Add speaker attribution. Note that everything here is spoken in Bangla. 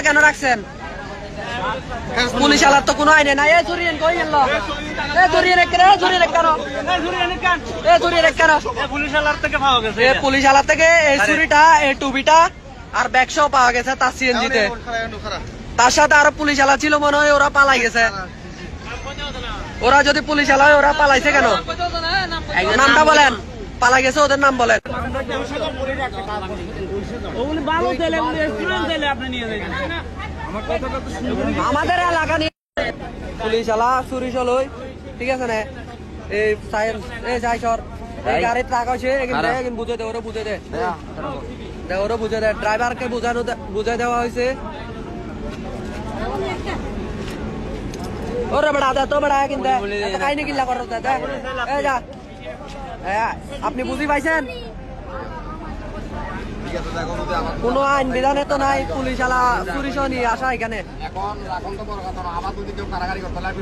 Speaker 1: কেন রাখছেন? পুলিশ আলার তো কোনো আইনে নাই। চুরিয়ে কই গেল? চুরিয়ে কেন?
Speaker 2: পুলিশ আলার থেকে পাওয়া গেছে।
Speaker 1: পুলিশ আলার থেকে এই চুরিটা, এই টুবিটা আর ব্যাগসহ পাওয়া গেছে তার সিএনজিতে। তার সাথে আরো পুলিশ আলা ছিল মনে হয়, ওরা পালাই গেছে। ওরা যদি পুলিশ আলা হয়, ওরা পালাইছে কেন? নামটা বলেন, পালাই গেছে ওদের নাম বলেন। আমাদের এলাকা নিয়ে পুলিশ আলা চুরি চলই, ঠিক আছে না? এই যাই সর এই গাড়ি ট্রাক আছে, বুঝে দে, ওরা বুঝে দে, ওরা বুঝে দে। ড্রাইভারকে বুঝাই দেওয়া হয়েছে। ওরে বেড়া দে তো বেড়া, কিন্তু কাহিনী কিল্লা করো যা। আপনি বুঝি পাইছেন? কোনো আইন বিধানে তো নাই, পুলিশ আলা চুরি সহ নিয়ে আসা এখানে।
Speaker 3: এখন তো বড় কথা, আবার যদি কেউ কারাগারি করতে লাগে